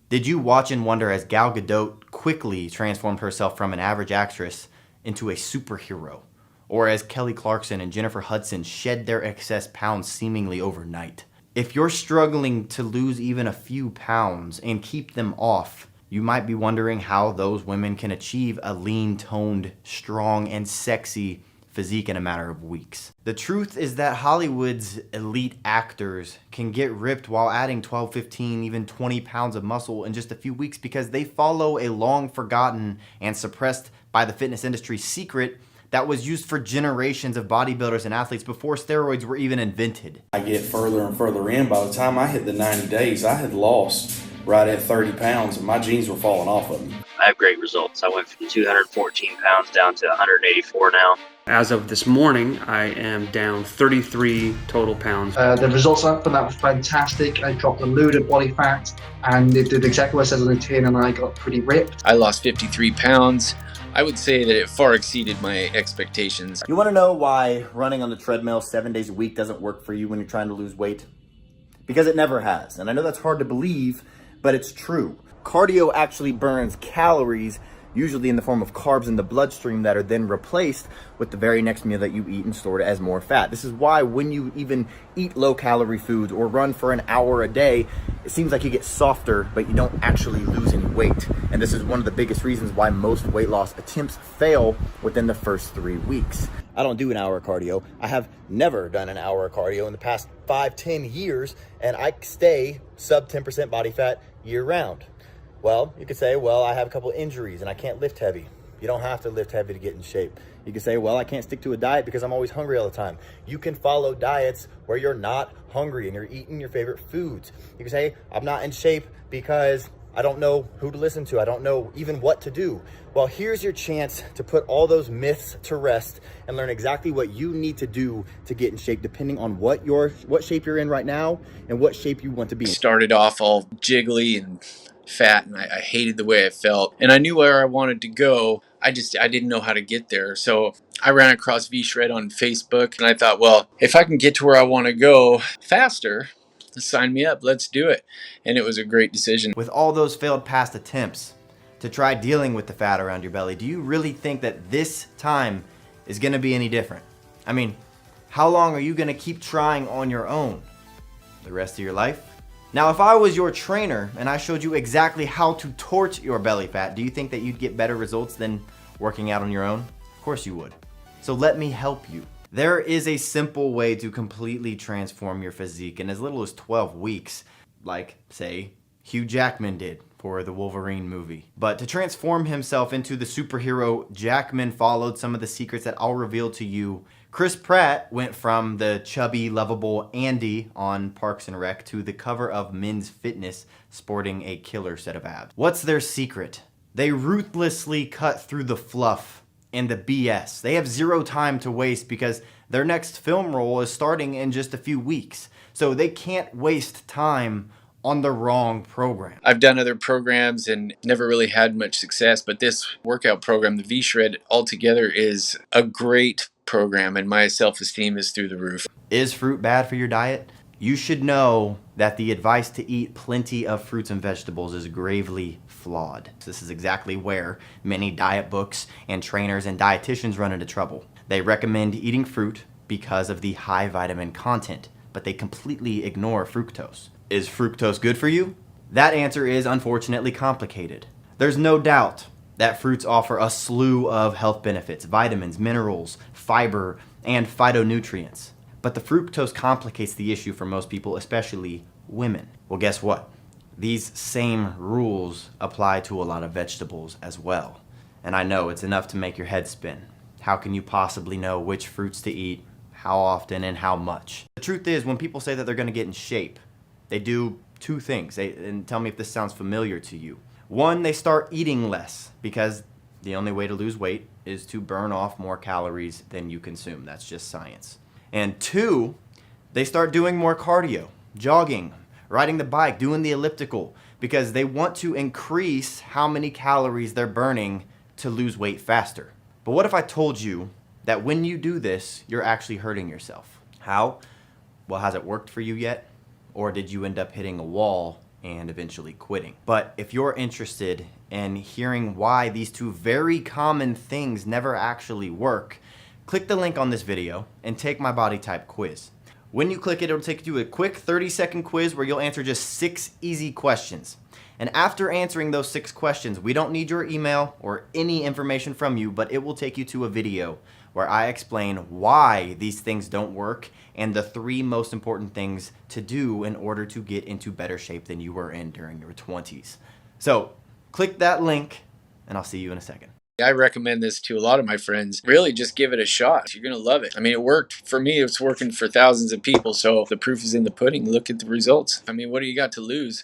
Did you watch and wonder as Gal Gadot quickly transformed herself from an average actress into a superhero? Or as Kelly Clarkson and Jennifer Hudson shed their excess pounds seemingly overnight? If you're struggling to lose even a few pounds and keep them off, you might be wondering how those women can achieve a lean, toned, strong, and sexy physique in a matter of weeks. The truth is that Hollywood's elite actors can get ripped while adding 12, 15, even 20 pounds of muscle in just a few weeks because they follow a long forgotten and suppressed by the fitness industry secret that was used for generations of bodybuilders and athletes before steroids were even invented. I get further and further in. By the time I hit the 90 days, I had lost right at 30 pounds and my jeans were falling off of me. I have great results. I went from 214 pounds down to 184 now. As of this morning, I am down 33 total pounds. The results from that were fantastic. I dropped a load of body fat and it did exactly what it says on the tin, and I got pretty ripped. I lost 53 pounds. I would say that it far exceeded my expectations. You want to know why running on the treadmill 7 days a week doesn't work for you when you're trying to lose weight? Because it never has. And I know that's hard to believe, but it's true. Cardio actually burns calories, usually in the form of carbs in the bloodstream that are then replaced with the very next meal that you eat and stored as more fat. This is why when you even eat low-calorie foods or run for an hour a day, it seems like you get softer, but you don't actually lose any weight. And this is one of the biggest reasons why most weight loss attempts fail within the first 3 weeks. I don't do an hour of cardio. I have never done an hour of cardio in the past 5-10 years, and I stay sub 10% body fat year round. Well, you could say, well, I have a couple injuries and I can't lift heavy. You don't have to lift heavy to get in shape. You can say, well, I can't stick to a diet because I'm always hungry all the time. You can follow diets where you're not hungry and you're eating your favorite foods. You can say, I'm not in shape because I don't know who to listen to. I don't know even what to do. Well, here's your chance to put all those myths to rest and learn exactly what you need to do to get in shape, depending on what shape you're in right now and what shape you want to be in. Started off all jiggly and fat, and I hated the way I felt, and I knew where I wanted to go. I didn't know how to get there. So I ran across V-Shred on Facebook, and I thought, well, if I can get to where I want to go faster, sign me up, let's do it. And it was a great decision. With all those failed past attempts to try dealing with the fat around your belly, do you really think that this time is going to be any different? I mean, how long are you going to keep trying on your own? The rest of your life? Now, if I was your trainer and I showed you exactly how to torch your belly fat, do you think that you'd get better results than working out on your own? Of course you would. So let me help you. There is a simple way to completely transform your physique in as little as 12 weeks, like, say, Hugh Jackman did for the Wolverine movie. But to transform himself into the superhero, Jackman followed some of the secrets that I'll reveal to you. Chris Pratt went from the chubby, lovable Andy on Parks and Rec to the cover of Men's Fitness sporting a killer set of abs. What's their secret? They ruthlessly cut through the fluff and the BS. They have zero time to waste because their next film role is starting in just a few weeks. So they can't waste time on the wrong program. I've done other programs and never really had much success, but this workout program, the V-Shred, altogether is a great program, and my self-esteem is through the roof. Is fruit bad for your diet? You should know that the advice to eat plenty of fruits and vegetables is gravely flawed. This is exactly where many diet books and trainers and dietitians run into trouble. They recommend eating fruit because of the high vitamin content, but they completely ignore fructose. Is fructose good for you? That answer is unfortunately complicated. There's no doubt that fruits offer a slew of health benefits, vitamins, minerals, fiber, and phytonutrients. But the fructose complicates the issue for most people, especially women. Well, guess what? These same rules apply to a lot of vegetables as well. And I know it's enough to make your head spin. How can you possibly know which fruits to eat, how often, and how much? The truth is, when people say that they're going to get in shape, they do two things. And tell me if this sounds familiar to you. One, they start eating less because the only way to lose weight is to burn off more calories than you consume. That's just science. And two, they start doing more cardio, jogging, riding the bike, doing the elliptical, because they want to increase how many calories they're burning to lose weight faster. But what if I told you that when you do this, you're actually hurting yourself? How? Well, has it worked for you yet? Or did you end up hitting a wall and eventually quitting. But if you're interested in hearing why these two very common things never actually work, click the link on this video and take my body type quiz. When you click it, it'll take you to a quick 30-second quiz where you'll answer just 6 easy questions. And after answering those 6 questions, we don't need your email or any information from you, but it will take you to a video where I explain why these things don't work and the 3 most important things to do in order to get into better shape than you were in during your 20s. So click that link and I'll see you in a second. I recommend this to a lot of my friends. Really, just give it a shot. You're going to love it. I mean, it worked for me. It's working for thousands of people. So the proof is in the pudding. Look at the results. I mean, what do you got to lose?